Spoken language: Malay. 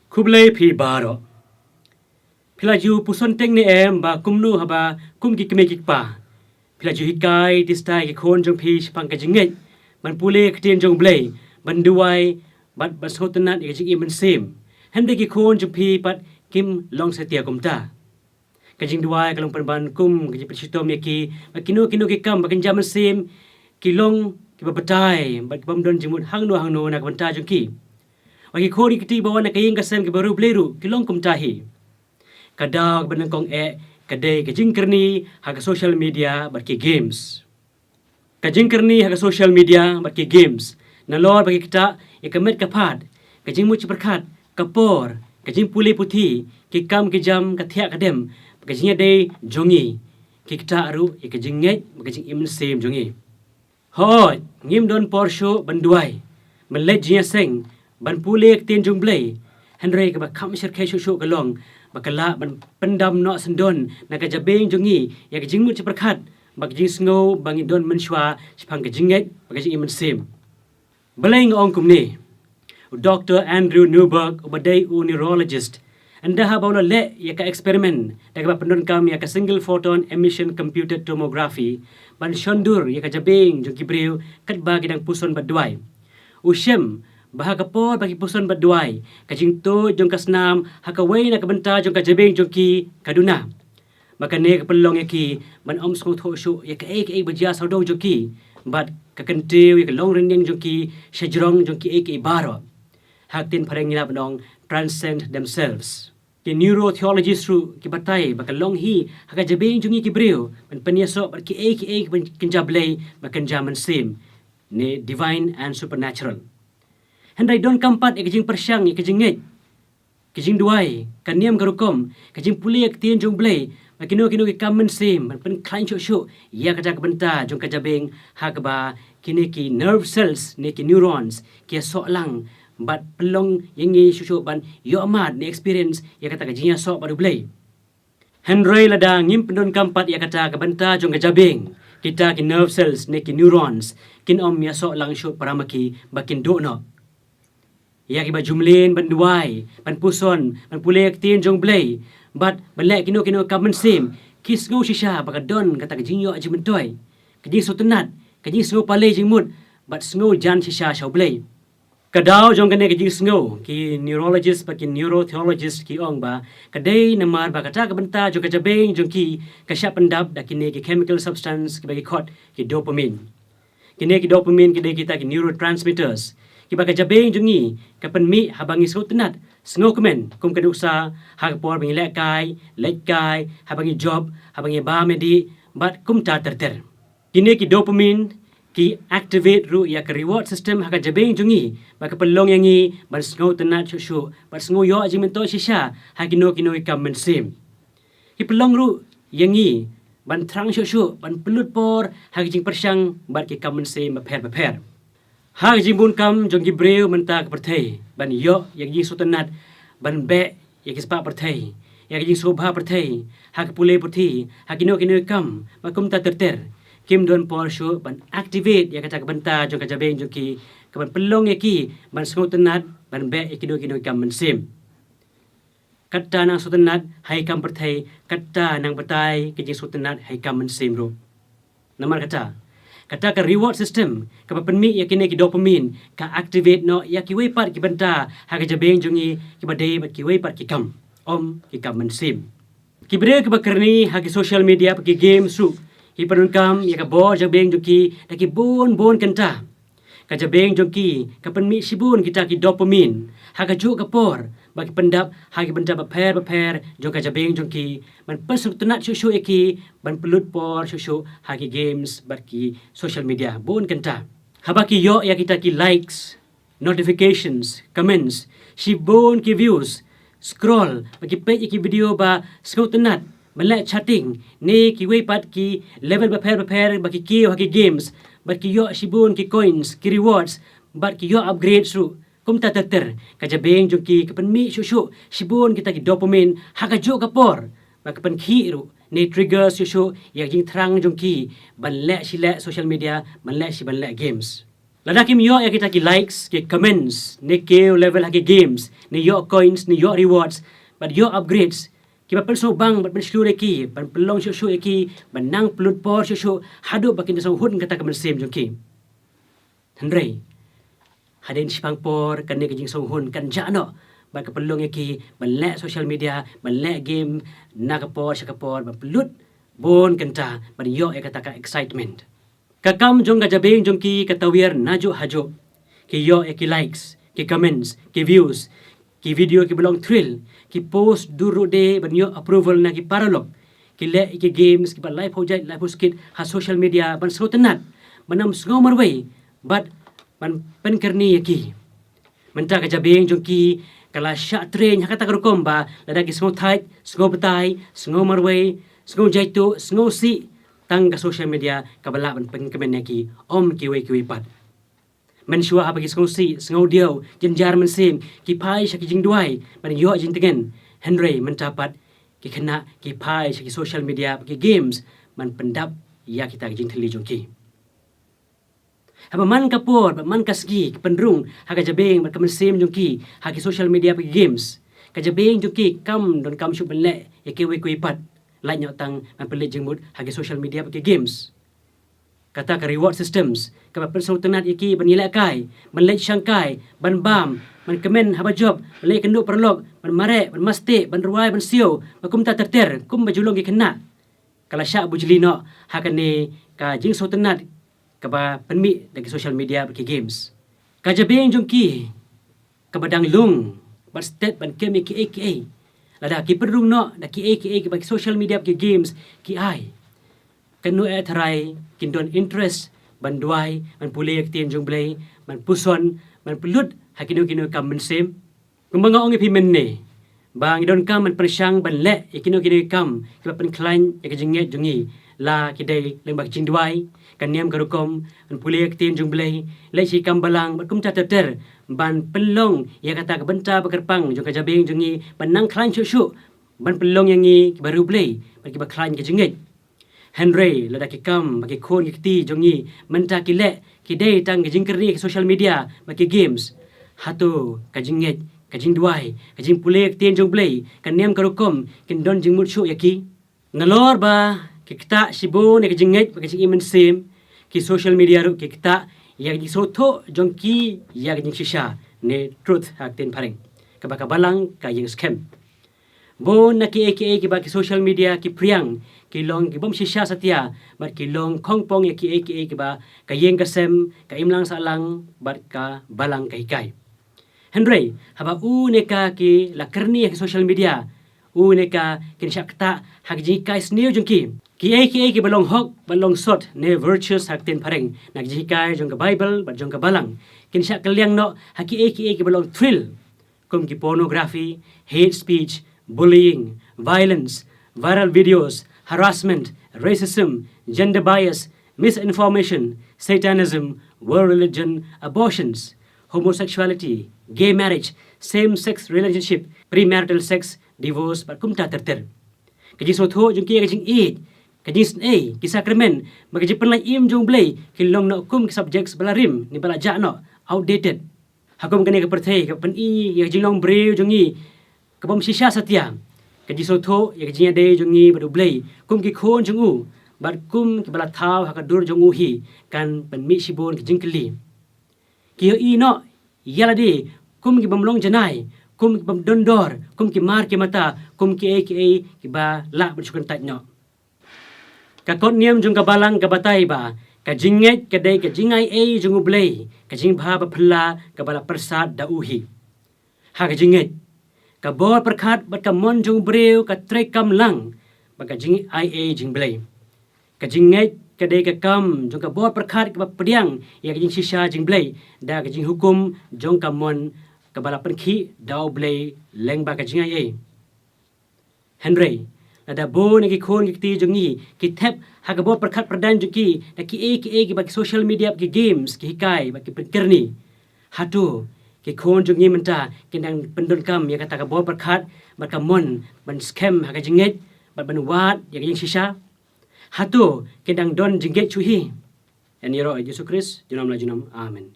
Kublai pi baro. Pilaju puson teng ni ba kumnu haba kum ki keme kikpa. Pilaju hikai tistai ki kon jong pi pang ka jinget. Man pule ketien jong blai. Man duai bat bas hotenat ki jing imen sim. Hende ki kon jong pi pat kim long setia kumta. Kajing duai kalong penban kum ki persitom ki kino ki kam bakan jaman sim ki long ki babatai bat bam don jimut hang no nak banta jong ki. Bagi kori kiti bawa nak kayeng kasem ke baru beleru kilong kum tahi. Kadang benengkong kadai kajing kerni hak social media bagi games. Kajing kerni hak social media bagi games. Nalor bagi kita kemet kapat kajing muci berkat kapor kajing pulih putih kikam kijam katiak kadem kajingnya day jongi kita aru kajing nget kajing imen sem jongi. Hoi ngim don porsho banduai melet jinya seng ban pulek tin jung blai Henry ke bakam syar kai shushu kalong bakala ban pendam no sendon na ka jabeng jungi ya ka jingmut seperkat bak jing sngo bangi don menshwa sepang ka jinget bak jing imen sim beleng ong kumni Dr. Andrew Newberg ubadai neurologist anda ha baula le ya ka eksperimen da ka pendon kam ya ka single photon emission computed tomography ban shondur ya ka jabeng jung kibreu kat ba gidang puson badwai ushem bahaga por bagi puson berduai kajing tu jong kasnam hakawai nak benta jong kajabeng jong ki kaduna maka ne pelong yaki ban om skong tho shu ya ka ek bajia saudong jong ki bat ka kentiu ya ka long rending jong ki shajrong jong ki ek baro hak tin pareng ngila benong transcend themselves ki neurotheologist ru ki batai baka long hi haka jabeng jong ki breu ban peniaso bat ki ek ban kenjablei bakan jaman sim ne divine and supernatural Hendai don kampat kajing persyang kajing nget. Kajing duai, kaniam garukom, kajing puliak tien jong blai, makino ki kamen sim, pen klain syuk ya kata kebenta jong kajabeng hakba kini ki nerve cells ni ki neurons ki sok lang bat pelong yengi syuk ban yo amat ni experience ya kata kajingnya sok baru blai. Hendrai lada ngim pendon kampat ya kata kebenta jong kajabeng. Kita ki nerve cells ni ki neurons kin om ya sok lang syuk paramaki bakin do no. Ya kiba jumlin banduai ban puson ban pulek tin jong blai bat balek kino kamen sim kis ngo shisha bakadon kata kajing yo aji mentoy kajing sotenat kajing sngo pale jingmut bat sngo jan shisha shaw blai kadau jong kane kajing sngo ki neurologist ba ki neurotheologist ki ong ba kadai namar ba kata kabenta jong kajabeng jong ki kasya pendap da kine ki chemical substance ki bagi khot ki dopamine kine ki dopamine ki kita ki neurotransmitters kiba ka jabeng jungi kapan mi habangi so tenat sngo kemen kum kaduksa hak por bangi lekai habangi job habangi ba medi bat kum ta terter kini ki dopamine ki activate ru ya ka reward system hak jabeng jungi ba ka pelong yangi ban sngo tenat shushu bat sngo yo aji mento shisha hakino kamen sim ki pelong ru yangi ban trang shushu ban pelut por hak jing persyang bat ki kamen sim baper Hak jimbun kam jong gibreu menta ke perthai ban yo yang ji sotenat ban be yang kispa perthai yang ji sobha perthai hak pule perthi hak kino kam makum ta terter kim don por shu ban activate yang kata benta jong kajabeng jong ki ban pelong yaki ban sotenat ban be kino kam mensim kata nang sotenat hai kam perthai kata nang betai ke ji sotenat hai kam mensim ro namar kata ka reward system ka penmi yakine ki dopamine ka activate no ya ki wepat ki benta ha ka jabeng jungi ki badai bat ki wepat ki kam ki kam mensim ki bre ka bakarni ha ki social media ki game su ki penun kam ya ka bo jabeng jungi da ki bon kenta ka jabeng jungi ka penmi sibun kita ki dopamine ha ka ju ka por bagi pendap ha ki benta baper jong ka jabeng jungi man pasuk tenat syuk eki ban pelut por syuk ha ki games bagi social media bon kenta habaki yo ya kita ki likes notifications comments si bon ki views scroll bagi page ki video ba skau tenat melek chatting ni ki wepat ki level baper bagi ki ha ki games bagi yo si bon ki coins ki rewards bagi yo upgrade su kum ta ter ka jabeng jong ki kapan mi syuk sibun kita ki dopamine ha ka jo ka por ba kapan khi ru ni trigger syuk yang jing terang jong ki ban le si le social media ban le games Lada kim yo ya kita ki likes, ki comments, ni ke level ha ki games, ni yo coins, ni yo rewards, but yo upgrades. Kiba perso bang bat pensure ki, ban pelong syu ki, ban nang pelut por syu hadu bakin desong hun kata kemen sem jong ki. Henry. Hadin sipang por kan ni kejing song hun kan ja no. Ban ke pelong ki, ban lek social media, ban lek game, nak por syakapor, ban pelut bon kenta, ban yo ya kata ka excitement. Kakam jong gajabeng jong ki katawir najo hajo. Ki yo ya ki likes, ki comments, ki views, ki video ki belong thrill, ki post duru de ban yo approval na ki paralog, ki le ki games, ki ban live project, live skit ha social media ban so tenat, banam sngo marway, but ban penkerni ya ki. Menta gajabeng jong ki kala syak train hakata karukom ba lada ki sngo tight, sngo betai, sngo marway, sngo jaito, sngo si tang ka social media kabala ban penkemen ki om ki we pat. Men shua ha bagi si sngo dio jenjar men sim ki pai sya ki jing duai ban yo jing tegen Henry mentapat ki kena ki pai sya ki social media ki games man pendap ya kita jing theli jong ki. Haba man kapor man kasgi ki pendrung ha ka jabeng ban kemen sim jong ki ha ki social media ki games ka jabeng jong ki kam don kam syu benle ya ki we pat lai nyok tang man pelit jengmut ha ki social media ki games. Kata ke reward systems, ke perso tenat iki benilai kai, menlek syangkai, ban bam, ban kemen haba job, menlek kenduk perlog, ban marek, ban mastik, ban ruai, ban sio, kum ta terter, kum bajulong ki kena. Kala syak bujli no, hakane ka jing so tenat ke ba penmi dari social media ki games. Ka jabeng jong ki ke badang lung, ban state ban kem ki aka. Lada ki perung no, da ki aka ki ba social media ki games ki ai. Kanu terai kindon interest ban duai ban pulih tien jong blai ban puson ban pelut hakino kam mensem kumbanga ongi pimen ne bang idon kam ban persyang ban le ikino kam kiba pen klain ya kejinget jongi la kidai lembak jing duai kan niam karukom ban pulih tien jong blai le si kam balang ban kum ter ban pelong ya kata ke benta bekerpang jong kajabeng jongi ban nang klain syu ban pelong yang ngi baru blai ban kiba klain kejinget Henry lada ki kam bagi kon ki ti jongi menta ki le ki dei tang ki jingkerni ki social media bagi games hatu ka jinget ka jing duai ka jing pulek tien jong blai kan nem karukom kin don jing mut syu yaki ngalor ba ki kita sibo ne ki jinget bagi jing imen sim ki social media ru ki kita ya ki soto jong ki ya ki jing shisha ne truth hak ten pareng ka baka balang ka jing scam bon na ki aka ki bagi social media ki priang ki long ki bom shisha satya bat ki long kongpong ya ki aka ki ba ka yeng kasem ka imlang salang bat ka balang kai kai Henry haba u neka ki la kerni ya ki social media u neka kin syakta hak ji kai snew jong ki aka ki balong hok balong sot ne virtuous hak ten pareng nak ji kai jong ka bible bat jong ka balang kin syak kaliang no hak ki aka ki balong thrill kum ki pornography hate speech bullying violence viral videos harassment, racism, gender bias, misinformation, satanism, world religion, abortions, homosexuality, gay marriage, same-sex relationship, premarital sex, divorce, bat kumta terter. Kajing sotho jong kia kajing eid, kajing snei, ki sakramen, magajing penlai im jong blai, kilong no kum ki subjects balarim, ni balajak no, outdated. Hakum kani ke perthai, ke pen i, kajing long breu jong i, kabom shisha satya. Kaji soto ya kaji ade jongi badu blai kum ki khon jongu bar kum ki bala thau ha ka dur jongu hi kan pen mi sibon ki jingkeli ki i no yala de kum ki bamlong janai kum ki bam dondor kum ki mar ki mata kum ki ki ba la bersyukur tat no ka kon niam jong ka balang ka batai ba ka jinget ka dei ka jingai jongu blai ka jing bha ba phla ka bala persat da uhi ha ka jinget ka bor perkhat bat ka mon jong breu ka trek kam lang baka jing jing blai ka jinget ka de ka kam jong ka bor perkhat ka pediang ya ka jing shisha jing blai da ka jing hukum jong ka mon ka bala perkhi dau blai leng ba ka jing Henry ada bo ne ki khon ki ti jongi ki thep ha ka bor perkhat pradan juki da ki ki baki social media ki games ki kai baki perkerni hatu ki khon jongi menta kindang pendon kam ya kata ka bor perkhat bat ka mon ban scam ha ka jinget bat ban wat ya jing shisha hatu kindang don jinget chuhi en yero Yesus Kristus junam la junam amen